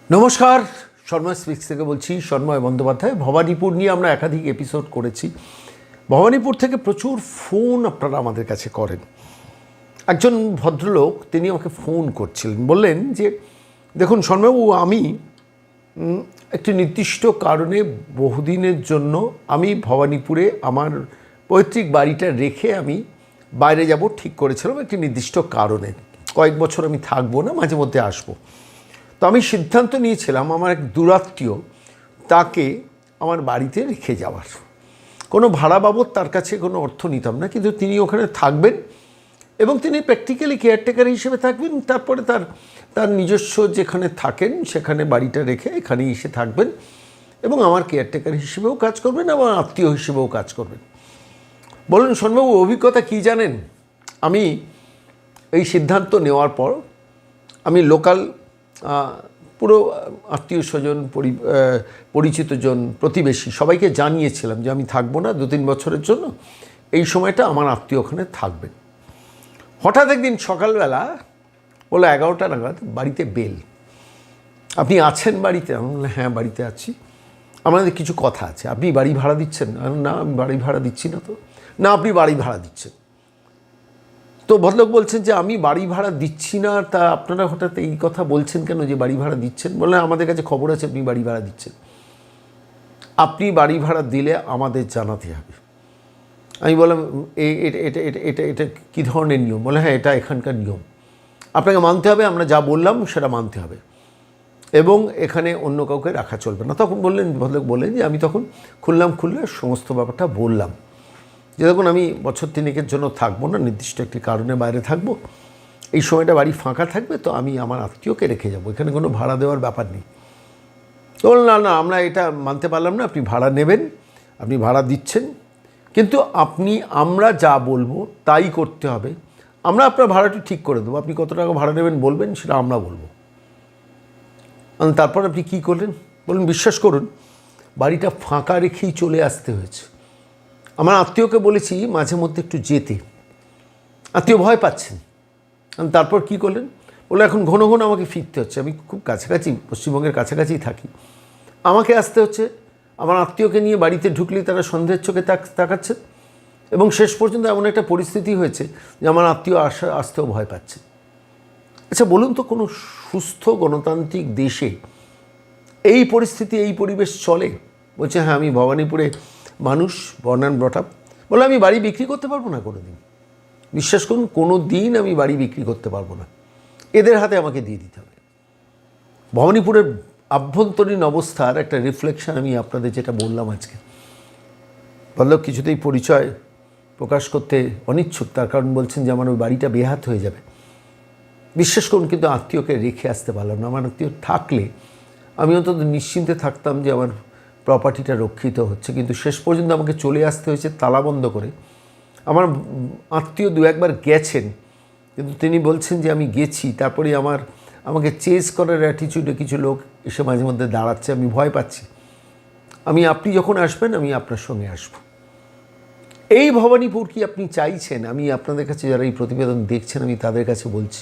নমস্কার, শর্মা স্পিক্স থেকে বলছি। শর্মা বন্দ্যোপাধ্যায়। ভবানীপুর নিয়ে আমরা একাধিক এপিসোড করেছি। ভবানীপুর থেকে প্রচুর ফোন আপনারা আমাদের কাছে করেন। একজন ভদ্রলোক তিনি আমাকে ফোন করছিলেন, বললেন যে দেখুন শর্মাবাবু, আমি একটি নির্দিষ্ট কারণে বহুদিনের জন্য আমি ভবানীপুরে আমার পৈতৃক বাড়িটা রেখে আমি বাইরে যাব ঠিক করেছিলাম একটি নির্দিষ্ট কারণে। কয়েক বছর আমি থাকবো না, মাঝে মধ্যে আসবো। তো আমি সিদ্ধান্ত নিয়েছিলাম আমার এক দূরাত্মীয় তাকে আমার বাড়িতে রেখে যাওয়ার। কোনো ভাড়া বাবদ তার কাছে কোনো অর্থ নিতাম না, কিন্তু তিনি ওখানে থাকবেন এবং তিনি প্র্যাকটিক্যালি কেয়ারটেকার হিসেবে থাকবেন। তারপরে তার নিজস্ব যেখানে থাকেন সেখানে বাড়িটা রেখে এখানে এসে থাকবেন এবং আমার কেয়ারটেকার হিসেবেও কাজ করবেন, আমার আত্মীয় হিসেবেও কাজ করবেন। বলুন শোনবাবু, অভিজ্ঞতা কী জানেন? আমি এই সিদ্ধান্ত নেওয়ার পর আমি লোকাল পুরো আত্মীয় স্বজন, পরিচিতজন, প্রতিবেশী সবাইকে জানিয়েছিলাম যে আমি থাকবো না 2-3 বছরের জন্য, এই সময়টা আমার আত্মীয় ওখানে থাকবেন। হঠাৎ একদিন সকালবেলা বলো 11টা নাগাদ বাড়িতে বেল। আপনি আছেন বাড়িতে? আমি বললাম হ্যাঁ বাড়িতে আছি, আমাদের কিছু কথা আছে। আপনি বাড়ি ভাড়া দিচ্ছেন? না আমি বাড়ি ভাড়া দিচ্ছি না। তো না, আপনি বাড়ি ভাড়া দিচ্ছেন। তো ভদ্রলোক বলছেন যে আমি বাড়ি ভাড়া দিচ্ছি না, তা আপনারা হঠাৎ এই কথা বলছেন কেন যে বাড়ি ভাড়া দিচ্ছেন? বললেন আমাদের কাছে খবর আছে আপনি বাড়ি ভাড়া দিচ্ছেন। আপনি বাড়ি ভাড়া দিলে আমাদের জানাতে হবে। আমি বললাম এটা এটা এটা এটা কী ধরনের নিয়ম? বলে হ্যাঁ এটা এখানকার নিয়ম, আপনাকে মানতে হবে, আমরা যা বললাম সেটা মানতে হবে এবং এখানে অন্য কাউকে রাখা চলবে না। তখন ভদ্রলোক বললেন যে আমি তখন খুললে সমস্ত ব্যাপারটা বললাম যে দেখুন আমি বছর 3-এর জন্য থাকবো না, নির্দিষ্ট একটি কারণে বাইরে থাকবো, এই সময়টা বাড়ি ফাঁকা থাকবে, তো আমি আমার আত্মীয়কে রেখে যাব, এখানে কোনো ভাড়া দেওয়ার ব্যাপার নেই। তো না না, আমরা এটা মানতে পারলাম না, আপনি ভাড়া নেবেন, আপনি ভাড়া দিচ্ছেন, কিন্তু আমরা যা বলবো তাই করতে হবে, আমরা আপনার ভাড়াটি ঠিক করে দেবো, আপনি কত টাকা ভাড়া নেবেন বলবেন, সেটা আমরা বলবো। তারপর আপনি কী করলেন বলুন? বিশ্বাস করুন বাড়িটা ফাঁকা রেখেই চলে আসতে হয়েছে। আমার আত্মীয়কে বলেছি মাঝে মধ্যে একটু যেতে, আত্মীয় ভয় পাচ্ছেন। তারপর কী করলেন? বলে এখন ঘন ঘন আমাকে ফিরতে হচ্ছে, আমি খুব কাছাকাছি, পশ্চিমবঙ্গের কাছাকাছিই থাকি, আমাকে আসতে হচ্ছে। আমার আত্মীয়কে নিয়ে বাড়িতে ঢুকলেই তারা সন্দেহের চোখে তাকাচ্ছে এবং শেষ পর্যন্ত এমন একটা পরিস্থিতি হয়েছে যে আমার আত্মীয় আসতেও ভয় পাচ্ছে। আচ্ছা বলুন তো, কোনো সুস্থ গণতান্ত্রিক দেশে এই পরিস্থিতি, এই পরিবেশ চলে? বলছে হ্যাঁ আমি ভবানীপুরে মানুষ, বর্ন অ্যান্ড ব্রট আপ। বলে আমি বাড়ি বিক্রি করতে পারবো না কোনো দিন। বিশ্বাস করুন কোনো দিন আমি বাড়ি বিক্রি করতে পারবো না, এদের হাতে আমাকে দিয়ে দিতে হবে। ভবানীপুরের আভ্যন্তরীণ অবস্থার একটা রিফ্লেকশন আমি আপনাদের যেটা বললাম আজকে। ভদ্রলোক কিছুতেই পরিচয় প্রকাশ করতে অনিচ্ছুক, তার কারণ বলছেন যে আমার ওই বাড়িটা বেহাত হয়ে যাবে। বিশ্বাস করুন কিন্তু আত্মীয়কে রেখে আসতে পারলাম না। আমার আত্মীয় থাকলে আমি অন্তত নিশ্চিন্তে থাকতাম যে আমার প্রপার্টিটা রক্ষিত হচ্ছে, কিন্তু শেষ পর্যন্ত আমাকে চলে আসতে হয়েছে তালা বন্ধ করে। আমার আত্মীয় 2-1 বার গেছেন, কিন্তু তিনি বলছেন যে আমি গেছি, তারপরে আমাকে চেজ করার অ্যাটিচিউডে কিছু লোক এসে মাঝে মধ্যে দাঁড়াচ্ছে, আমি ভয় পাচ্ছি। আপনি যখন আসবেন আমি আপনার সঙ্গে আসব। এই ভবানীপুর কি আপনি চাইছেন? আমি আপনাদের কাছে যারা এই প্রতিবেদন দেখছেন আমি তাদের কাছে বলছি,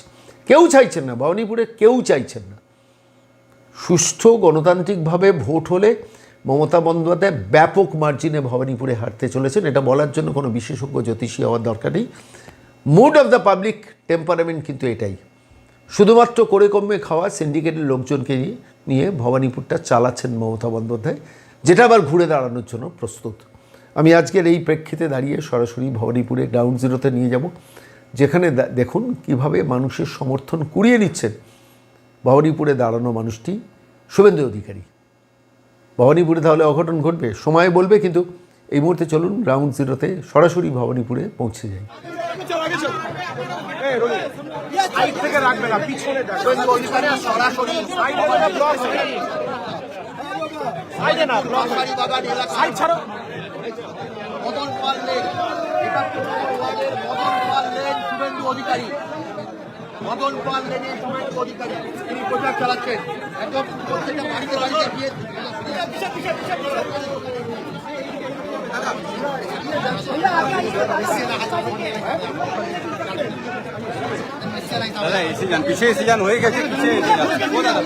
কেউ চাইছেন না, ভবানীপুরে কেউ চাইছেন না। সুষ্ঠু গণতান্ত্রিকভাবে ভোট হলে মমতা বন্দ্যোপাধ্যায় ব্যাপক মার্জিনে ভবানীপুরে হারতে চলেছেন। এটা বলার জন্য কোনো বিশেষজ্ঞ জ্যোতিষী হওয়ার দরকার নেই। Mood of the public temperament কিন্তু এটাই। শুধুমাত্র করে কমে খাওয়া সিন্ডিকেটের লোকজনকে নিয়ে ভবানীপুরটা চালাচ্ছেন মমতা বন্দ্যোপাধ্যায়, যেটা আবার ঘুরে দাঁড়ানোর জন্য প্রস্তুত। আমি আজকের এই প্রেক্ষিতে দাঁড়িয়ে সরাসরি ভবানীপুরে গ্রাউন্ড জিরোতে নিয়ে যাব, যেখানে দেখুন কিভাবে মানুষের সমর্থন কুড়িয়ে নিচ্ছেন ভবানীপুরে দাঁড়ানো মানুষটি শুভেন্দু অধিকারী। ভবানীপুরে তাহলে অঘটন ঘটবে, সময় বলবে, কিন্তু এই মুহূর্তে চলুন গ্রাউন্ড জিরোতে সরাসরি ভবানীপুরে পৌঁছে যাই। মদন পাল লেনের শুভেন্দু অধিকারী তিনি প্রচার চালাচ্ছেন। একদম প্রত্যেকটা বাড়িতে বাড়িতে গিয়ে দাদা এসে যান, পিছিয়ে এসে যান, হয়ে গেছে, পিছিয়ে এসে যান। ও দাদা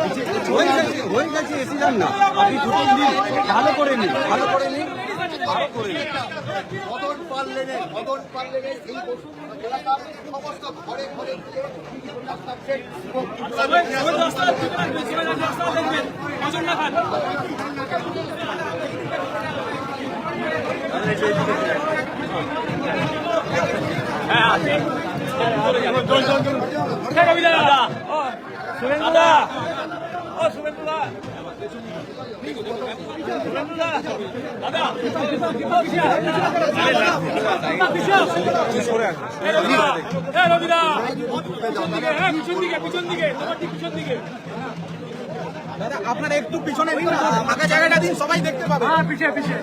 হয়ে গেছে, এসে যান না। আপনি দুটো নিন, ভালো করে নিন, ভালো করে নিন, ভালো করে নিন। মদন পার্লেনে এই পশু এলাকার সমস্ত ঘরে ঘরে গিয়ে রাস্তাঘাট এবং দাদা আপনারা একটু পিছনে নিন, ফাঁকা জায়গাটা দিন, সবাই দেখতে পাবে। पीछे पीछे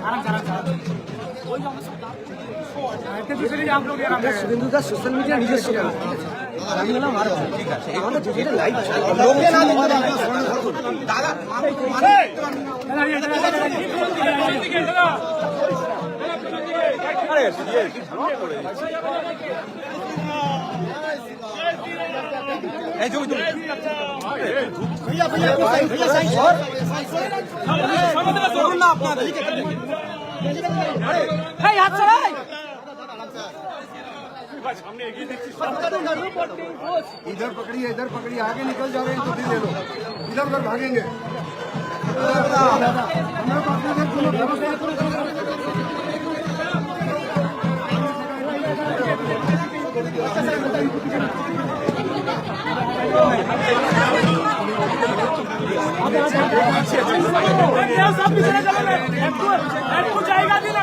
आराम से শুভেন্দুদা সোশ্যাল মিডিয়া নিজস্ব আমি বললাম আর ঠিক আছে এগুলো যেটা লাইভ লোকে না দেখতে পাবে। দাদা আরে এই জমি জমি भैया भैया भैया साइड করুন না আপনাদের। এই হাত ছাড়াই इधर पकड़िए आगे निकल जा रहे हैं छुट्टी ले लो इधर उधर भागेंगे সব পিছনে যাবে একটু জায়গা দিন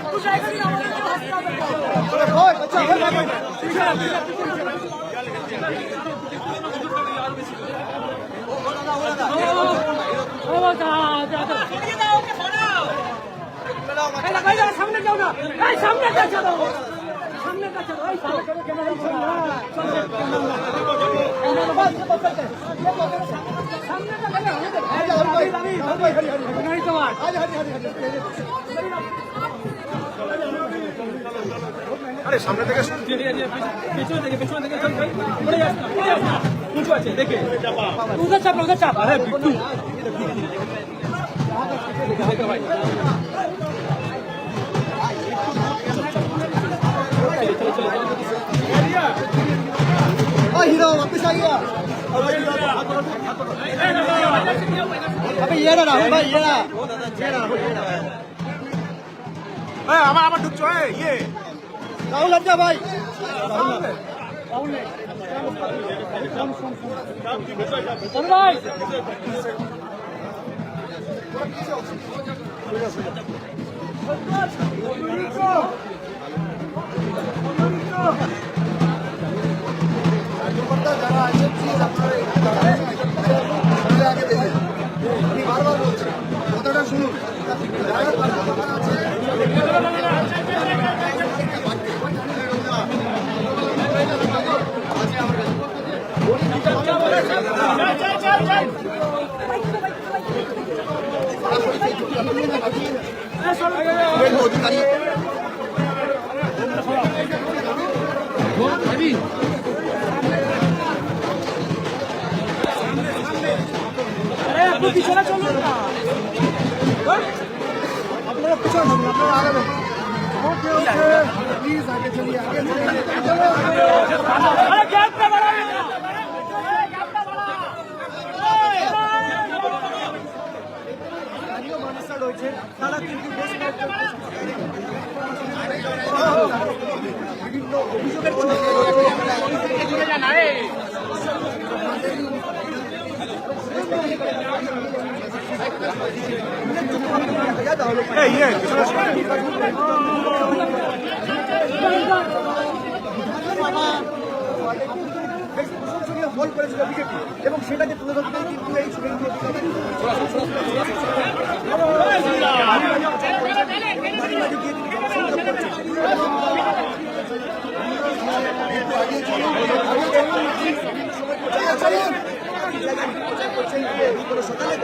সামনে যাও না সামনে কাছে দাও সামনে কাছে দাও আরে সামনে থেকে उधर चाप अरे बिट्टू हीरो वापस आ गया अबे ये ना राहुल भाई ये ना আমার ঢুকছো ইয়ে राहुल हट जा भाई भाई বারবার বলছি কথাটা শুনুন অধিকারী अरे आपको पिछड़ा चलो ना আপনারা পিছনে থাকুন আপনারা আগাবেন ओके ओके प्लीज आगे चलिए आगे अरे गैप पे बढ़ा তারা কিন্তু বেশ বিভিন্ন ফল করেছিল বিজেপি এবং সেটাকে তুলে ধরতে কিন্তু এই শুভেন্দু সকালে